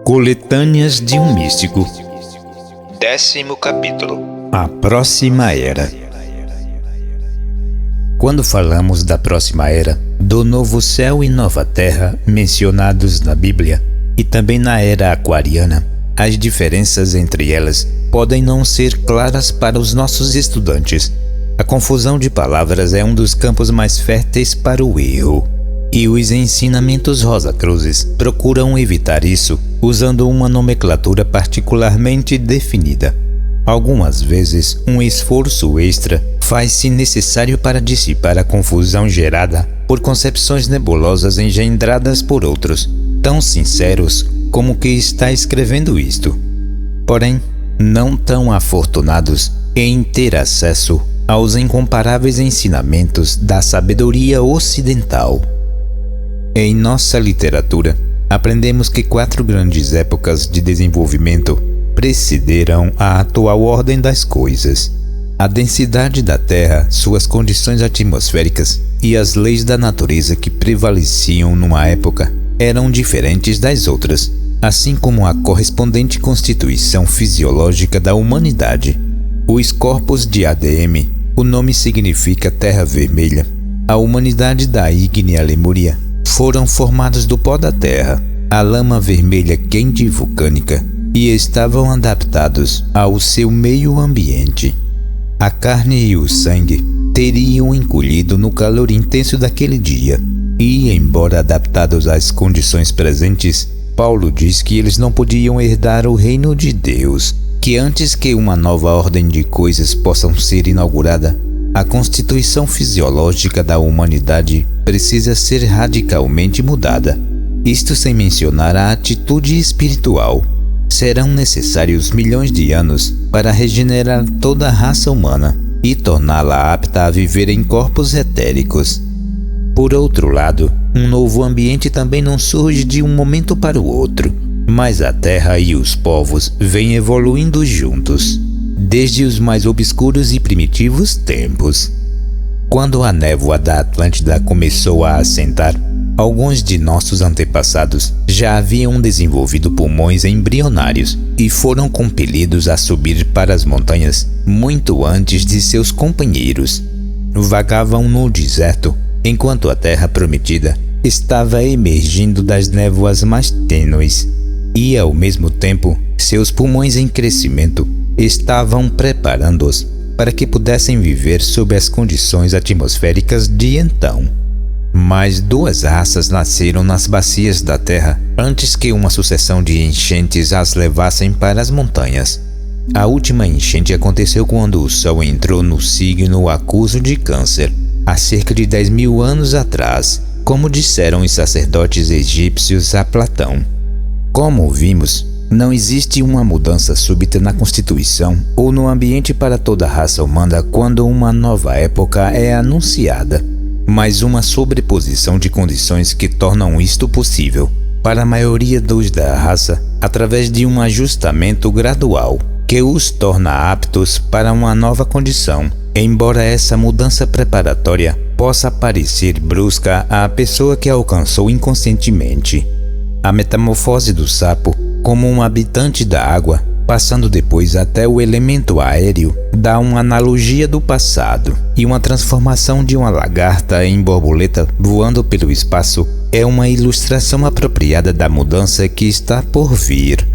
Coletâneas de um Místico. 10º capítulo. A Próxima Era. Quando falamos da Próxima Era, do novo céu e nova terra mencionados na Bíblia e também na Era Aquariana, as diferenças entre elas podem não ser claras para os nossos estudantes. A confusão de palavras é um dos campos mais férteis para o erro, e os ensinamentos Rosacruzes procuram evitar isso usando uma nomenclatura particularmente definida. Algumas vezes, um esforço extra faz-se necessário para dissipar a confusão gerada por concepções nebulosas engendradas por outros, tão sinceros como que está escrevendo isto, porém não tão afortunados em ter acesso aos incomparáveis ensinamentos da sabedoria ocidental. Em nossa literatura, aprendemos que 4 grandes épocas de desenvolvimento precederam a atual ordem das coisas. A densidade da Terra, suas condições atmosféricas e as leis da natureza que prevaleciam numa época eram diferentes das outras, assim como a correspondente constituição fisiológica da humanidade. Os corpos de ADM, o nome significa Terra Vermelha, a humanidade da ígnea Lemúria, foram formados do pó da terra, a lama vermelha quente e vulcânica, e estavam adaptados ao seu meio ambiente. A carne e o sangue teriam encolhido no calor intenso daquele dia, e, embora adaptados às condições presentes, Paulo diz que eles não podiam herdar o reino de Deus, que antes que uma nova ordem de coisas possa ser inaugurada, a constituição fisiológica da humanidade precisa ser radicalmente mudada. Isto sem mencionar a atitude espiritual. Serão necessários milhões de anos para regenerar toda a raça humana e torná-la apta a viver em corpos etéricos. Por outro lado, um novo ambiente também não surge de um momento para o outro, mas a Terra e os povos vêm evoluindo juntos, desde os mais obscuros e primitivos tempos. Quando a névoa da Atlântida começou a assentar, alguns de nossos antepassados já haviam desenvolvido pulmões embrionários e foram compelidos a subir para as montanhas muito antes de seus companheiros. Vagavam no deserto, enquanto a terra prometida estava emergindo das névoas mais tênues, e ao mesmo tempo seus pulmões em crescimento estavam preparando-os para que pudessem viver sob as condições atmosféricas de então. Mas 2 raças nasceram nas bacias da terra antes que uma sucessão de enchentes as levassem para as montanhas. A última enchente aconteceu quando o Sol entrou no signo aquoso de Câncer, há cerca de 10.000 anos atrás, como disseram os sacerdotes egípcios a Platão. Como vimos, não existe uma mudança súbita na constituição ou no ambiente para toda a raça humana quando uma nova época é anunciada, mas uma sobreposição de condições que tornam isto possível para a maioria dos da raça através de um ajustamento gradual que os torna aptos para uma nova condição, embora essa mudança preparatória possa parecer brusca à pessoa que a alcançou inconscientemente. A metamorfose do sapo como um habitante da água, passando depois até o elemento aéreo, dá uma analogia do passado, e uma transformação de uma lagarta em borboleta voando pelo espaço é uma ilustração apropriada da mudança que está por vir.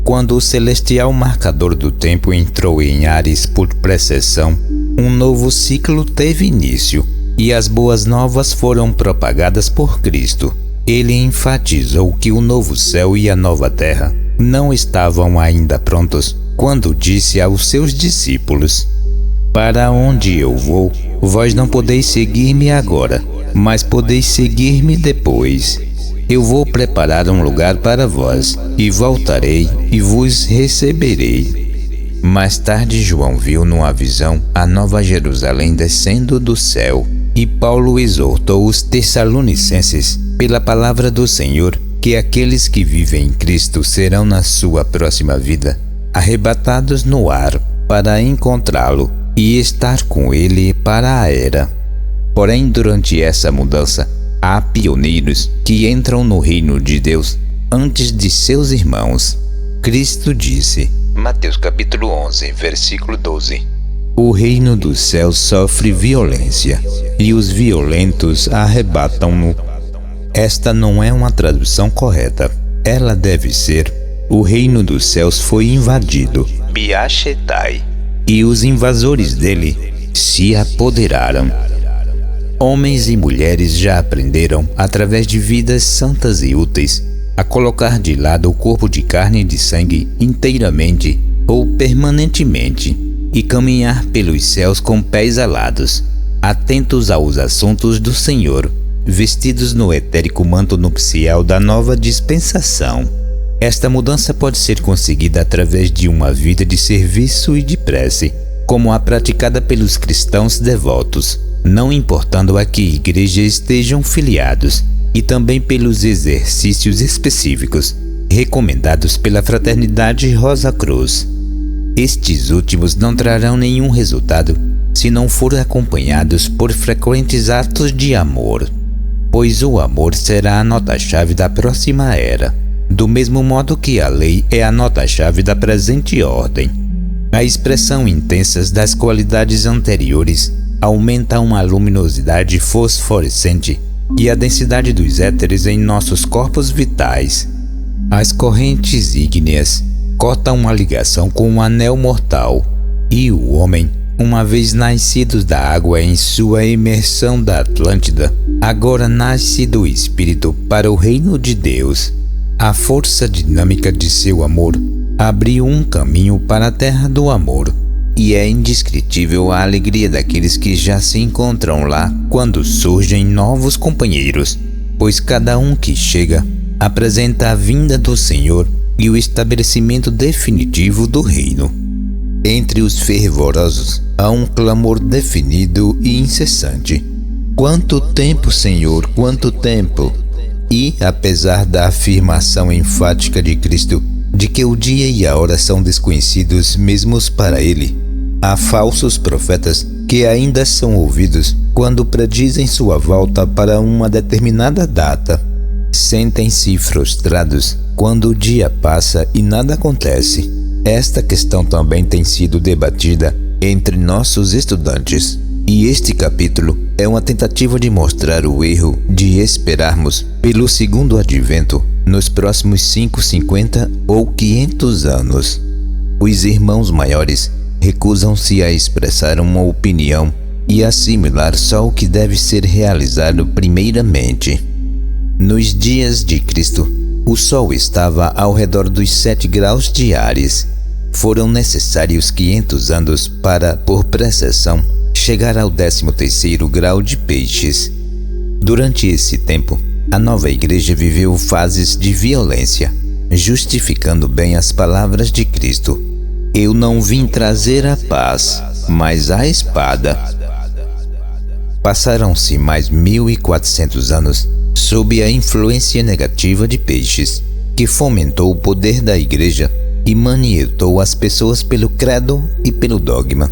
Quando o celestial marcador do tempo entrou em Áries por precessão, um novo ciclo teve início, e as boas novas foram propagadas por Cristo. Ele enfatizou que o novo céu e a nova terra não estavam ainda prontos quando disse aos seus discípulos: "Para onde eu vou, vós não podeis seguir-me agora, mas podeis seguir-me depois. Eu vou preparar um lugar para vós, e voltarei e vos receberei." Mais tarde, João viu numa visão a Nova Jerusalém descendo do céu, e Paulo exortou os Tessalonicenses pela palavra do Senhor que aqueles que vivem em Cristo serão na sua próxima vida arrebatados no ar para encontrá-lo e estar com ele para a era. Porém, durante essa mudança, há pioneiros que entram no reino de Deus antes de seus irmãos. Cristo disse, Mateus capítulo 11, versículo 12. o reino dos céus sofre violência, e os violentos arrebatam-no. Esta não é uma tradução correta. Ela deve ser: o reino dos céus foi invadido, Biashetai. e os invasores dele se apoderaram. Homens e mulheres já aprenderam, através de vidas santas e úteis, a colocar de lado o corpo de carne e de sangue inteiramente ou permanentemente e caminhar pelos céus com pés alados, atentos aos assuntos do Senhor, vestidos no etérico manto nupcial da nova dispensação. Esta mudança pode ser conseguida através de uma vida de serviço e de prece, como a praticada pelos cristãos devotos, não importando a que igreja estejam filiados, e também pelos exercícios específicos recomendados pela Fraternidade Rosa Cruz. Estes últimos não trarão nenhum resultado se não forem acompanhados por frequentes atos de amor, pois o amor será a nota-chave da próxima era, do mesmo modo que a lei é a nota-chave da presente ordem. A expressão intensa das qualidades anteriores aumenta uma luminosidade fosforescente e a densidade dos éteres em nossos corpos vitais. As correntes ígneas cortam a ligação com o anel mortal, e o homem, uma vez nascido da água em sua imersão da Atlântida, agora nasce do Espírito para o reino de Deus. A força dinâmica de seu amor abriu um caminho para a terra do amor, e é indescritível a alegria daqueles que já se encontram lá quando surgem novos companheiros, pois cada um que chega apresenta a vinda do Senhor e o estabelecimento definitivo do reino. Entre os fervorosos há um clamor definido e incessante: quanto tempo, Senhor, quanto tempo? E, apesar da afirmação enfática de Cristo de que o dia e a hora são desconhecidos mesmo para ele, há falsos profetas que ainda são ouvidos quando predizem sua volta para uma determinada data. Sentem-se frustrados quando o dia passa e nada acontece. Esta questão também tem sido debatida entre nossos estudantes, e este capítulo é uma tentativa de mostrar o erro de esperarmos pelo segundo advento nos próximos 5, 50 ou 500 anos. Os irmãos maiores recusam-se a expressar uma opinião e assimilar só o que deve ser realizado primeiramente. Nos dias de Cristo, o Sol estava ao redor dos 7 graus de Áries. Foram necessários 500 anos para, por precessão, chegar ao 13º grau de Peixes. Durante esse tempo, a nova igreja viveu fases de violência, justificando bem as palavras de Cristo: eu não vim trazer a paz, mas a espada. Passaram-se mais 1400 anos sob a influência negativa de Peixes, que fomentou o poder da igreja e manietou as pessoas pelo credo e pelo dogma.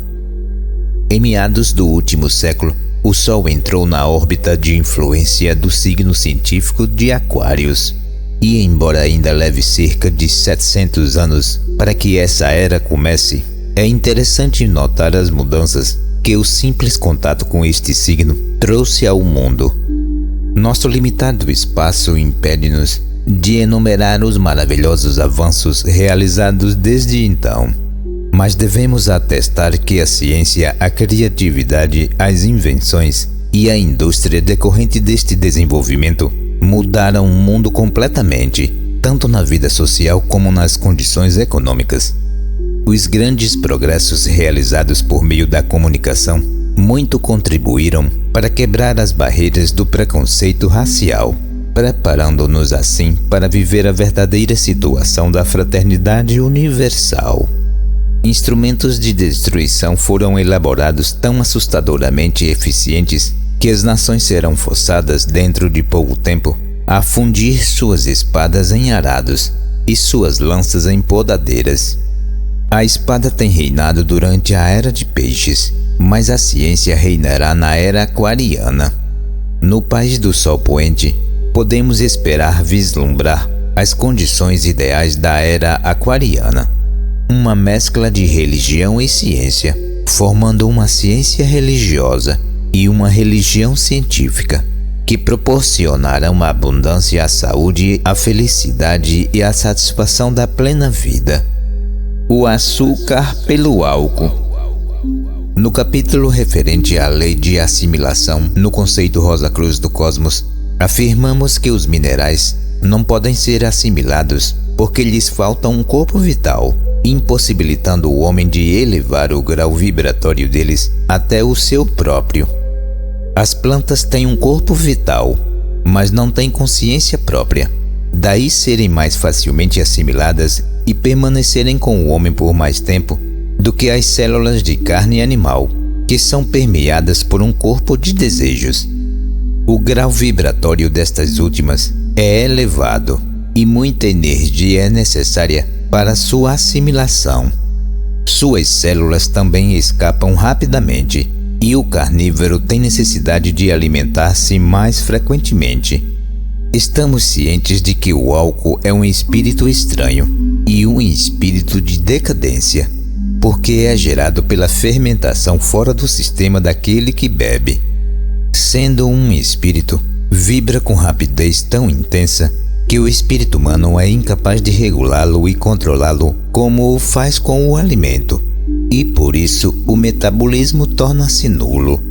Em meados do último século, o Sol entrou na órbita de influência do signo científico de Aquários, e embora ainda leve cerca de 700 anos para que essa era comece, é interessante notar as mudanças que o simples contato com este signo trouxe ao mundo. Nosso limitado espaço impede-nos de enumerar os maravilhosos avanços realizados desde então, mas devemos atestar que a ciência, a criatividade, as invenções e a indústria decorrente deste desenvolvimento mudaram o mundo completamente, tanto na vida social como nas condições econômicas. Os grandes progressos realizados por meio da comunicação muito contribuíram para quebrar as barreiras do preconceito racial, preparando-nos assim para viver a verdadeira situação da fraternidade universal. Instrumentos de destruição foram elaborados tão assustadoramente eficientes que as nações serão forçadas dentro de pouco tempo a fundir suas espadas em arados e suas lanças em podadeiras. A espada tem reinado durante a Era de Peixes, mas a ciência reinará na Era Aquariana. No país do Sol Poente, podemos esperar vislumbrar as condições ideais da era aquariana. Uma mescla de religião e ciência, formando uma ciência religiosa e uma religião científica, que proporcionarão a abundância, a saúde, a felicidade e a satisfação da plena vida. O açúcar pelo álcool. No capítulo referente à lei de assimilação, no conceito Rosa Cruz do Cosmos, afirmamos que os minerais não podem ser assimilados porque lhes falta um corpo vital, impossibilitando o homem de elevar o grau vibratório deles até o seu próprio. As plantas têm um corpo vital, mas não têm consciência própria, daí serem mais facilmente assimiladas e permanecerem com o homem por mais tempo do que as células de carne animal, que são permeadas por um corpo de desejos. O grau vibratório destas últimas é elevado e muita energia é necessária para sua assimilação. Suas células também escapam rapidamente e o carnívoro tem necessidade de alimentar-se mais frequentemente. Estamos cientes de que o álcool é um espírito estranho e um espírito de decadência, porque é gerado pela fermentação fora do sistema daquele que bebe. Sendo um espírito, vibra com rapidez tão intensa que o espírito humano é incapaz de regulá-lo e controlá-lo como o faz com o alimento, e por isso o metabolismo torna-se nulo.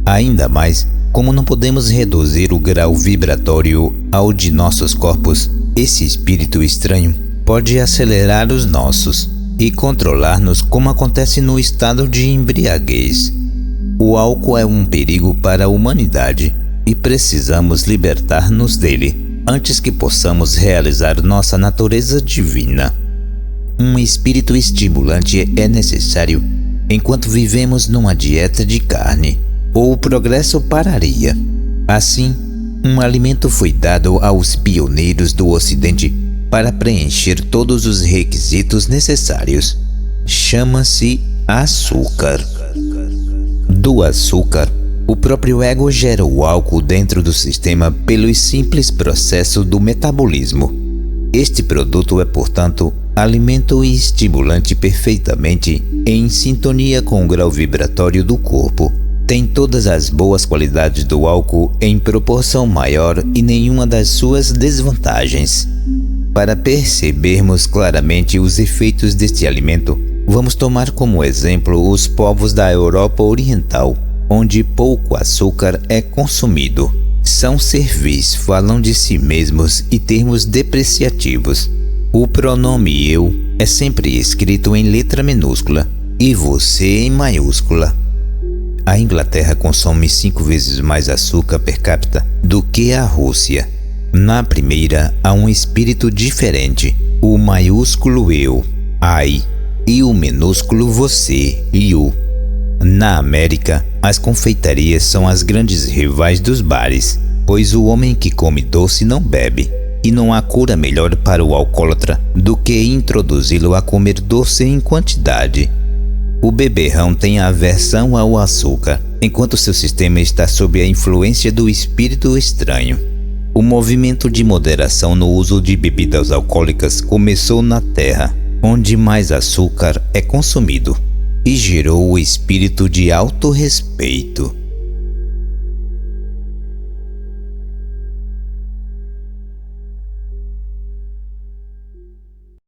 Ainda mais, como não podemos reduzir o grau vibratório ao de nossos corpos, esse espírito estranho pode acelerar os nossos e controlar-nos como acontece no estado de embriaguez. O álcool é um perigo para a humanidade e precisamos libertar-nos dele antes que possamos realizar nossa natureza divina. Um espírito estimulante é necessário enquanto vivemos numa dieta de carne, ou o progresso pararia. Assim, um alimento foi dado aos pioneiros do Ocidente para preencher todos os requisitos necessários. Chama-se açúcar. Do açúcar, o próprio ego gera o álcool dentro do sistema pelo simples processo do metabolismo. Este produto é, portanto, alimento e estimulante perfeitamente em sintonia com o grau vibratório do corpo. Tem todas as boas qualidades do álcool em proporção maior e nenhuma das suas desvantagens. Para percebermos claramente os efeitos deste alimento, vamos tomar como exemplo os povos da Europa Oriental, onde pouco açúcar é consumido. São servis, falam de si mesmos e termos depreciativos. O pronome eu é sempre escrito em letra minúscula e você em maiúscula. A Inglaterra consome 5 vezes mais açúcar per capita do que a Rússia. Na primeira, há um espírito diferente, o maiúsculo eu, I, e o minúsculo você, you. Na América, as confeitarias são as grandes rivais dos bares, pois o homem que come doce não bebe, e não há cura melhor para o alcoólatra do que introduzi-lo a comer doce em quantidade. O beberrão tem aversão ao açúcar, enquanto seu sistema está sob a influência do espírito estranho. O movimento de moderação no uso de bebidas alcoólicas começou na Terra, onde mais açúcar é consumido, e gerou o espírito de autorrespeito.